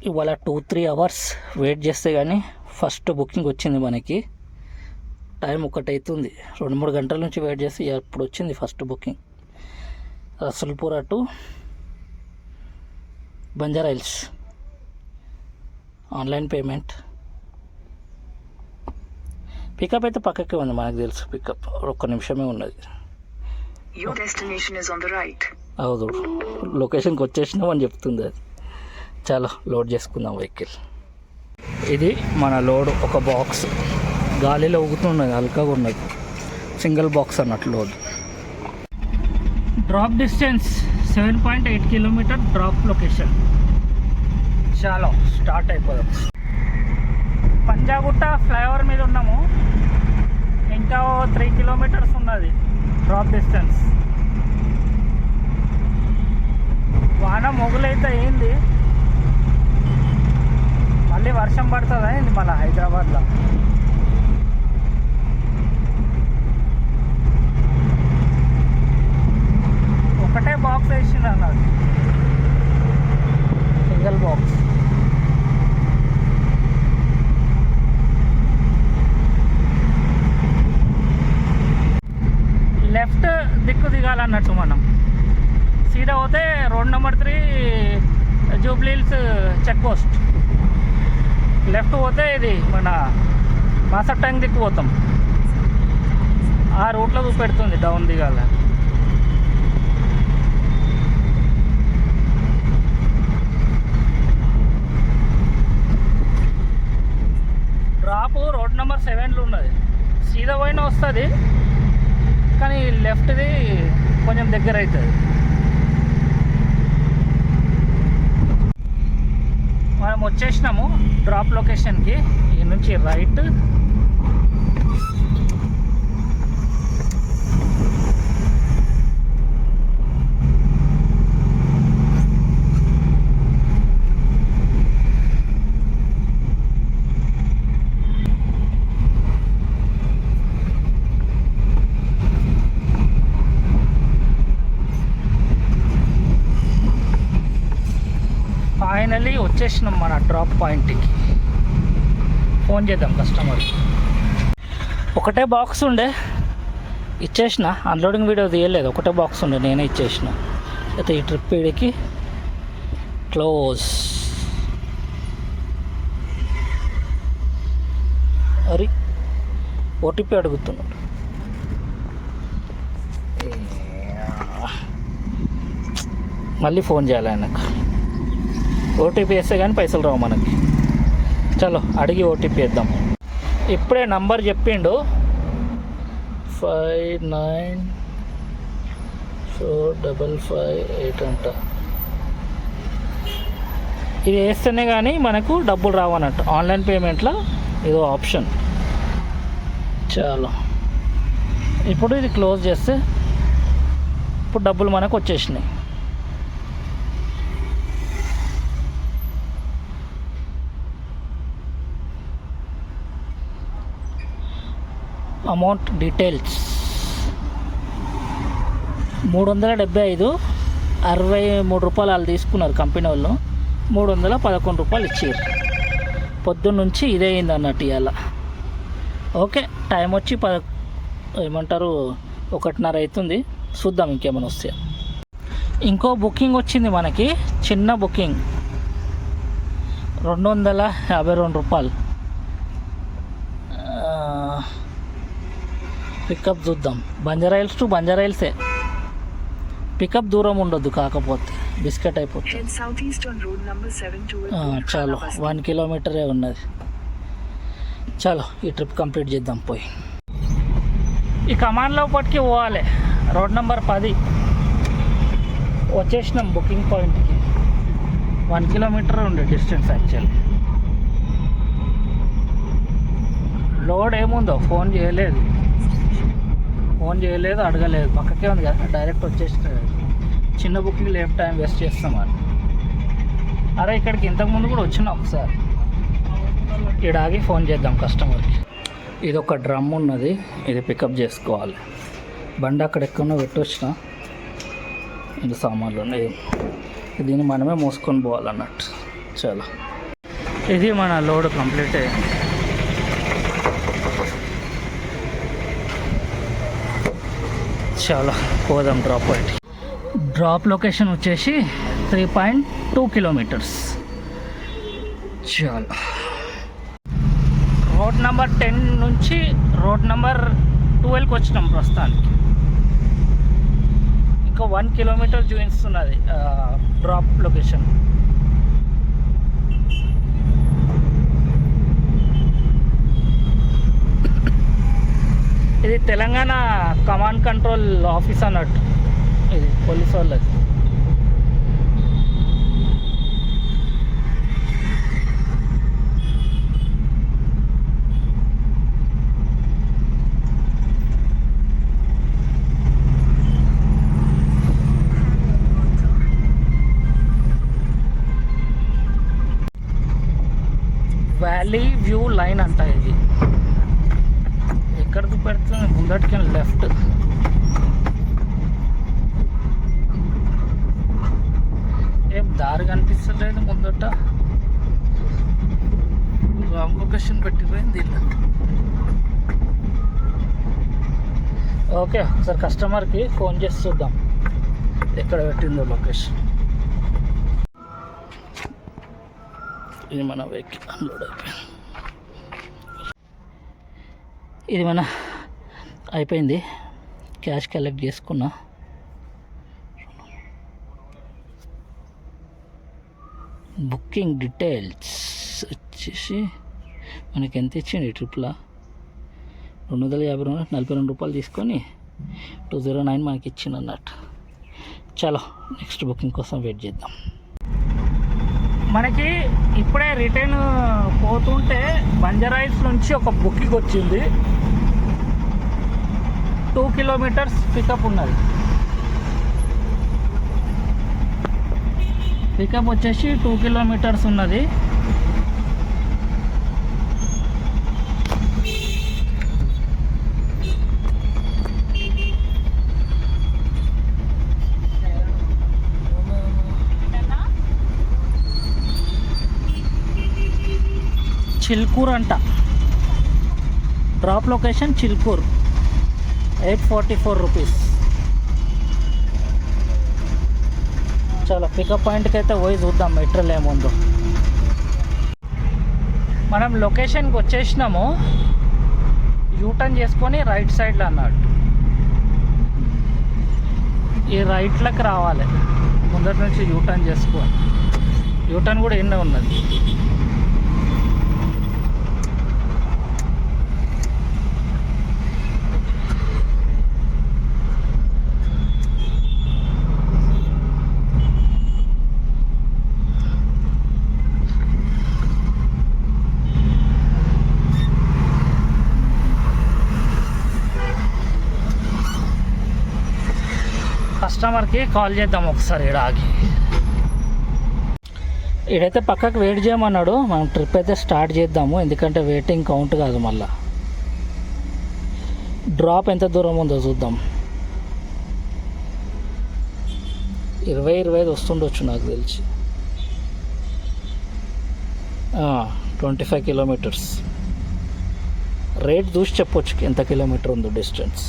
ఇవాళ 2-3 hours wait చేస్తే కానీ ఫస్ట్ బుకింగ్ వచ్చింది మనకి. టైం 1 అవుతుంది, 2-3 గంటల నుంచి వెయిట్ చేసి ఇప్పుడు వచ్చింది first booking. Rasoolpura to Banjara hills. Online payment. Pickup అయితే పక్కకే ఉంది, మనకు తెలుసు. పికప్ 1 నిమిషమే ఉన్నది. అవును, లొకేషన్కి వచ్చేసినామని చెప్తుంది అది. చాలా లోడ్ చేసుకుందాం వెహికల్. ఇది మన లోడ్. ఒక బాక్స్ గాలిలో ఊగుతున్నది, హల్కాగా ఉన్నది. సింగిల్ బాక్స్ అన్నట్లు load. Drop distance 7.8 kilometre drop location. చాలా స్టార్ట్ అయిపోదాం. పంజాగుట్ట ఫ్లైఓవర్ మీద ఉన్నాము. ఇంకా 3 కిలోమీటర్స్ ఉన్నది డ్రాప్ డిస్టెన్స్. వాన మొగులైతే అయింది, మళ్ళీ వర్షం పడుతుందా ఏంది మళ్ళీ హైదరాబాద్లో. ఒకటే బాక్స్ వేసింది అన్నది, సింగిల్ బాక్స్. లెఫ్ట్ దిక్కు దిగాలన్నట్టు మనం. సీదా పోతే road number 3 Jubilee hills check post. Left పోతే ఇది మన మాసప్ ట్యాంక్ దిక్కు పోతాం. ఆ రూట్లో చూపెడుతుంది డౌన్ దిగాల. డ్రాప్ రోడ్ నెంబర్ 7లో ఉన్నది. సీదా పోయినా వస్తుంది, కానీ లెఫ్ట్ది కొంచెం దగ్గర అవుతుంది. మనం వచ్చేసినాము డ్రాప్ లొకేషన్కి. ఈ నుంచి రైట్. ఫైనలీ వచ్చేసినాం మన డ్రాప్ పాయింట్కి. ఫోన్ చేద్దాం కస్టమర్కి. ఒకటే బాక్స్ ఉండే, ఇచ్చేసిన. అన్లోడింగ్ వీడియో తీయలేదు, ఒకటే బాక్స్ ఉండే, నేనే ఇచ్చేసిన. అయితే ఈ ట్రిప్ వీడికి క్లోజ్. అరే ఓటీపీ అడుగుతున్నాడు. మళ్ళీ ఫోన్ చేయాలి ఆయనకు. ఓటీపీ వేస్తే కానీ పైసలు రావు మనకి. చలో అడిగి ఓటీపీ వేద్దాం. ఇప్పుడే నంబర్ చెప్పిండు, 594558 అంట. ఇది వేస్తేనే కానీ మనకు డబ్బులు రావన్నట్టు. ఆన్లైన్ పేమెంట్లో ఇదో ఆప్షన్. చాలా ఇప్పుడు ఇది క్లోజ్ చేస్తే ఇప్పుడు డబ్బులు మనకు వచ్చేసినాయి. అమౌంట్ డీటెయిల్స్ 375, 63 రూపాయలు వాళ్ళు తీసుకున్నారు కంపెనీ వాళ్ళు. 311 రూపాయలు ఇచ్చారు. పొద్దున్న నుంచి ఇదే అయింది అన్నట్టు ఇవాళ. ఓకే, టైం వచ్చి 1:30 అవుతుంది. చూద్దాం ఇంకేమైనా వస్తే. ఇంకో బుకింగ్ వచ్చింది మనకి, చిన్న బుకింగ్, 252 రూపాయలు. పికప్ చూద్దాం. బంజారా హిల్స్ టు బంజారా హిల్సే. పికప్ దూరం ఉండొద్దు, కాకపోతే బిస్కెట్ అయిపోతుంది. చాలు 1 కిలోమీటరే ఉన్నది. చాలు ఈ ట్రిప్ కంప్లీట్ చేద్దాం. పోయి ఈ కమాండ్లో పట్టుకి పోవాలి. రోడ్ నెంబర్ 10 వచ్చేసినాం బుకింగ్ పాయింట్కి. 1 కిలోమీటర్ ఉండే డిస్టెన్స్ యాక్చువల్లీ. లోడ్ ఏముందో ఫోన్ చేయలేదు, అడగలేదు. పక్కకే ఉంది కదా, డైరెక్ట్ వచ్చేస్తుంది. చిన్న బుకింగ్ లేపు టైం వేస్ట్ చేస్తాం అని. అరే ఇక్కడికి ఇంతకుముందు కూడా వచ్చినా ఒకసారి. ఇక్కడ ఆగి ఫోన్ చేద్దాం కస్టమర్కి. ఇది ఒక డ్రమ్ ఉన్నది, ఇది పికప్ చేసుకోవాలి. బండి అక్కడ ఎక్కడో పెట్టొచ్చిన, ఇది సామాన్లు ఉన్నాయి. దీన్ని మనమే మోసుకొని పోవాలన్నట్టు. చాలా ఇది మన లోడ్ కంప్లీట్ అయ్యింది. చాలా పోదాం డ్రాప్ పాయింట్. డ్రాప్ లొకేషన్ వచ్చేసి 3.2 కిలోమీటర్స్. చాలా రోడ్ నెంబర్ 10 నుంచి రోడ్ నెంబర్ 12కి వచ్చినాం ప్రస్తుతానికి. ఇంకా 1 కిలోమీటర్ చూపిస్తున్నది డ్రాప్ లొకేషన్. ఇది తెలంగాణ కమాండ్ కంట్రోల్ ఆఫీస్ అన్నట్టు, ఇది పోలీస్ వాళ్ళది. వ్యాలీ వ్యూ లైన్ అంట ఇది. ఎక్కడికి పెడుతుంది? ముందటికి లెఫ్ట్. ఏం దారి కనిపిస్తలేదు ముందట. రాంగ్ లొకేషన్ పెట్టిపోయింది ఇలా. ఓకే, ఒకసారి కస్టమర్కి ఫోన్ చేసి చూద్దాం ఎక్కడ పెట్టిందో లొకేషన్. ఇది మన వెహికల్ అన్లోడ్ అయిపోయింది. ఇది మన అయిపోయింది. క్యాష్ కలెక్ట్ చేసుకున్నా. బుకింగ్ డీటెయిల్స్ వచ్చేసి మనకి ఎంత ఇచ్చింది ట్రిప్లో 250 42 రూపాయలు తీసుకొని 209 మనకి ఇచ్చింది అన్నట్టు. చలో నెక్స్ట్ బుకింగ్ కోసం వెయిట్ చేద్దాం. మనకి ఇప్పుడే రిటర్న్ పోతుంటే బంజారాయిల్స్ నుంచి ఒక బుకింగ్ వచ్చింది. 2 కిలోమీటర్స్ పికప్ ఉన్నది. పికప్ వచ్చేసి 2 కిలోమీటర్స్ ఉన్నది. చిల్కూర్ అంట. Drop location Chilkur. 844 రూపీస్. చాలా పికప్ పాయింట్కి అయితే పోయి చూద్దాం మెట్రోలో ఏముందో. మనం లొకేషన్కి వచ్చేసినాము. యూటర్న్ చేసుకొని రైట్ సైడ్లో అన్నట్టు ఈ రైట్లోకి రావాలి. ముందటి నుంచి యూటర్న్ చేసుకొని. యూటర్న్ కూడా ఎన్నో ఉన్నది. కస్టమర్కి కాల్ చేద్దాం ఒకసారి. ఇక్కడ ఆగి ఇడైతే పక్కకు వెయిట్ చేయమన్నాడు. మనం ట్రిప్ అయితే స్టార్ట్ చేద్దాము, ఎందుకంటే వెయిటింగ్ కౌంట్ కాదు. మళ్ళా డ్రాప్ ఎంత దూరం ఉందో చూద్దాం. 20-25 వస్తుండొచ్చు నాకు తెలిసి. 25 కిలోమీటర్స్. రేట్ చూసి చెప్పొచ్చు ఎంత కిలోమీటర్ ఉందో డిస్టెన్స్.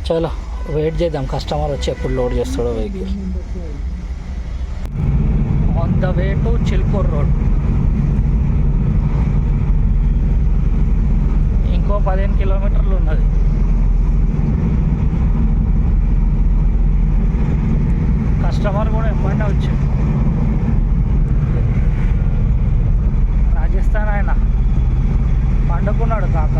చాలా వెయిట్ చేద్దాం, కస్టమర్ వచ్చి ఎప్పుడు లోడ్ చేస్తాడో vehicle. On the way to Chilkur road. ఇంకో 15 కిలోమీటర్లు ఉన్నది. కస్టమర్ కూడా ఎప్పుడైనా వచ్చాడు. రాజస్థాన్ ఆయన పండుకున్నాడు కాక.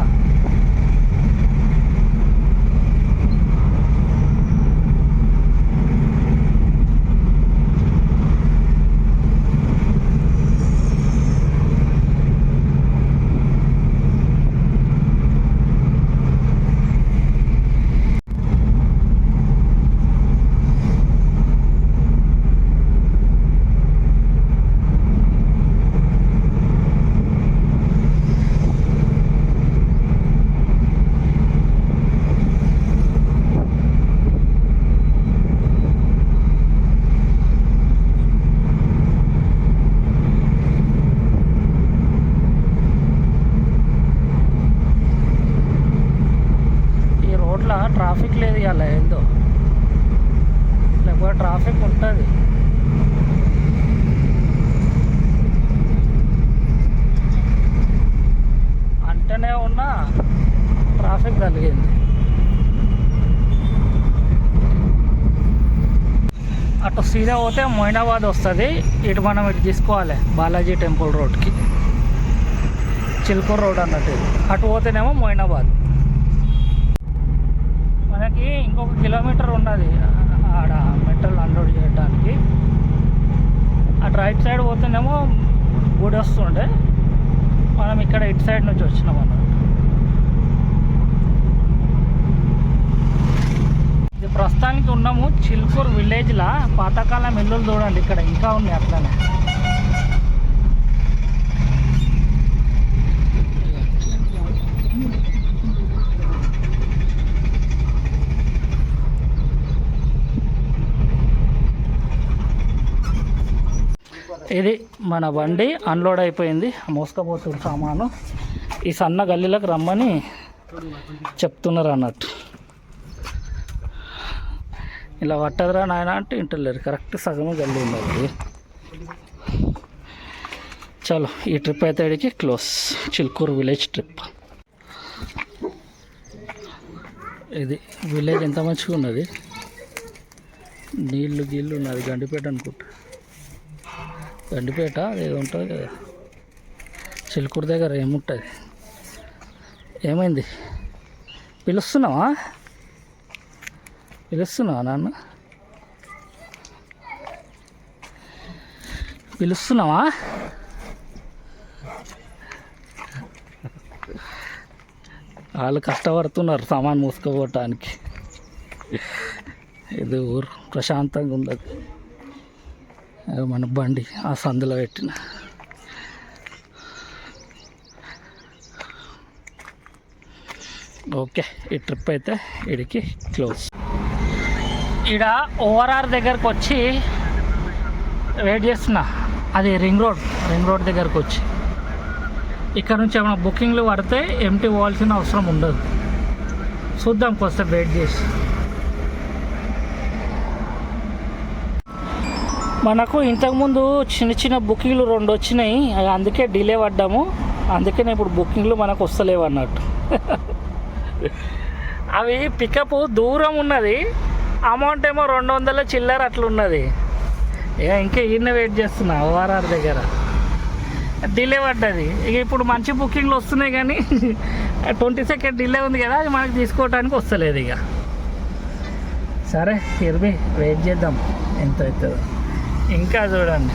రిలీఫ్ కలిగింది. అటు సీదా పోతే మొయినాబాద్ వస్తుంది. ఇటు మనం ఇటు తీసుకోవాలి బాలాజీ టెంపుల్ రోడ్కి, చిల్కూరు రోడ్ అన్నట్టు. అటు పోతేనేమో మొయినాబాద్. మనకి ఇంకొక కిలోమీటర్ ఉన్నది ఆడ మెటల్ అన్లోడ్ చేయడానికి. అటు రైట్ సైడ్ పోతేనేమో గుడి వస్తుండే. మనం ఇక్కడ ఇటు సైడ్ నుంచి వచ్చినాం అన్నమాట. ఇది ప్రస్తుతానికి ఉన్నాము చిల్కూరు విలేజ్లో. పాతకాలం ఇల్లులు చూడండి ఇక్కడ ఇంకా ఉన్నాయి అట్లనే. ఇది మన బండి అన్లోడ్ అయిపోయింది, మోసుకపోతున్న సామాను. ఈ సన్న గల్లీలకు రమ్మని చెప్తున్నారు అన్నట్టు. ఇలా పట్టదురా నాయన అంటే ఇంటలేరు. కరెక్ట్ సగమే గల్లీ ఉన్నది. చలో ఈ ట్రిప్ అయితే ఇడికి క్లోజ్. Chilkur village trip. ఇది విలేజ్ ఎంత మంచిగా ఉన్నది. నీళ్ళు గీళ్ళు ఉన్నది. గండిపేట అనుకుంటా. గండిపేట ఏదో ఉంటుంది కదా. చిలుకూరు దగ్గర ఏముంటుంది. ఏమైంది? పిలుస్తున్నావా నాన్న? పిలుస్తున్నావా? వాళ్ళు కష్టపడుతున్నారు సామాన్ మోసుకుపోవటానికి. ఇది ఊరు ప్రశాంతంగా ఉండదు. మన బండి ఆ సందులో పెట్టిన. ఓకే, ఈ ట్రిప్ అయితే ఇడికి క్లోజ్. ఈడ ఓఆర్ఆర్ దగ్గరకు వచ్చి వెయిట్ చేస్తున్నా. అది రింగ్ రోడ్ దగ్గరకు వచ్చి ఇక్కడ నుంచి ఏమైనా బుకింగ్లు పడితే ఎంటీ పోవాల్సిన అవసరం ఉండదు. చూద్దాం కొంచెం వెయిట్ చేసి. మనకు ఇంతకుముందు చిన్న బుకింగ్లు 2 వచ్చినాయి, అందుకే డిలే పడ్డాము. అందుకనే ఇప్పుడు బుకింగ్లు మనకు వస్తలేవు అన్నట్టు. అవి పికప్ దూరం ఉన్నది, అమౌంట్ ఏమో 200 చిల్లర అట్లా ఉన్నది. ఇంకా ఈయన వెయిట్ చేస్తున్నా ఓఆర్ఆర్ దగ్గర. డిలే పడ్డది. ఇక ఇప్పుడు మంచి బుకింగ్లు వస్తున్నాయి కానీ 20 సెకండ్ డిలే ఉంది కదా, అది మనకు తీసుకోవడానికి వస్తలేదు. ఇక సరే తిరిగి వెయిట్ చేద్దాం ఎంత అవుతుందో. ఇంకా చూడండి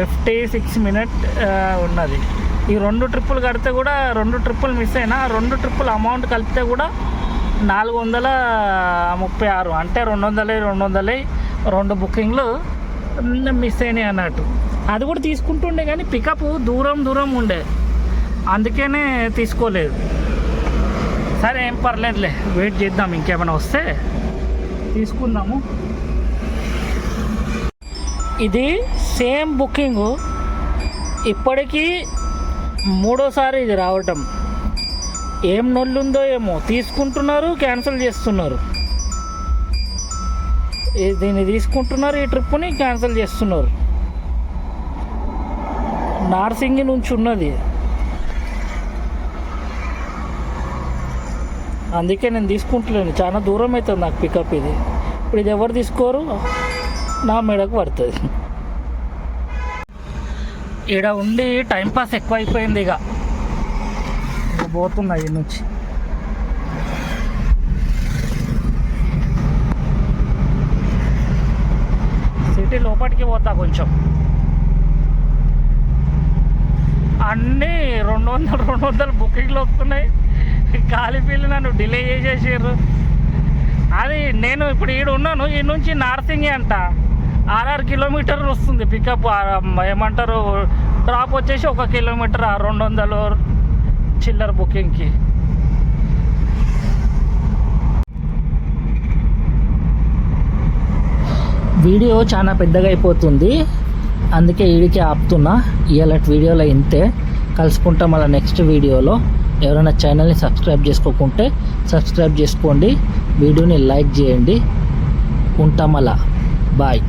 56 మినిట్ ఉన్నది. ఈ 2 ట్రిప్పులు కడితే కూడా 2 ట్రిప్పులు మిస్ అయినా 2 ట్రిప్పులు అమౌంట్ కలిపితే కూడా 436, అంటే 200 2 బుకింగ్లు మిస్ అయినాయి అన్నట్టు. అది కూడా తీసుకుంటుండే కానీ పికప్ దూరం ఉండే, అందుకనే తీసుకోలేదు. సరే ఏం పర్లేదులే, వెయిట్ చేద్దాం. ఇంకేమైనా వస్తే తీసుకుందాము. ఇది సేమ్ బుకింగు, ఇప్పటికీ 3వసారి ఇది రావటం. ఏం నొల్లుందో ఏమో, తీసుకుంటున్నారు క్యాన్సిల్ చేస్తున్నారు. దీన్ని తీసుకుంటున్నారు, ఈ ట్రిప్ని క్యాన్సిల్ చేస్తున్నారు. నార్సింగి నుంచి ఉన్నది, అందుకే నేను తీసుకుంటలేను. చాలా దూరం అవుతుంది నాకు పికప్. ఇది ఇప్పుడు ఇది ఎవరు తీసుకోరు, నా మెడకు పడుతుంది. ఈడ ఉండి టైంపాస్ ఎక్కువ అయిపోయింది. ఇక పోతున్నా ఈ నుంచి. సిటీ లోపలికి పోతా కొంచెం. అన్నీ 200 బుకింగ్లు వస్తున్నాయి. ఖాళీ పిల్లి నన్ను డిలే చేసేసారు. అది నేను ఇప్పుడు ఈడ ఉన్నాను, ఈ నుంచి నార్సింగి అంట 6 కిలోమీటర్లు వస్తుంది పికప్. ఏమంటారు, డ్రాప్ వచ్చేసి 1 కిలోమీటర్ 200 చిల్లర బుకింగ్కి. వీడియో చాలా పెద్దగా అయిపోతుంది, అందుకే వీడికి ఆపుతున్నా. ఇవాళ వీడియోలో ఇంతే. కలుసుకుంటాం మళ్ళీ నెక్స్ట్ వీడియోలో. ఎవరైనా ఛానల్ని సబ్స్క్రైబ్ చేసుకోకుంటే సబ్స్క్రైబ్ చేసుకోండి, వీడియోని లైక్ చేయండి. ఉంటాం అలా. బాయ్.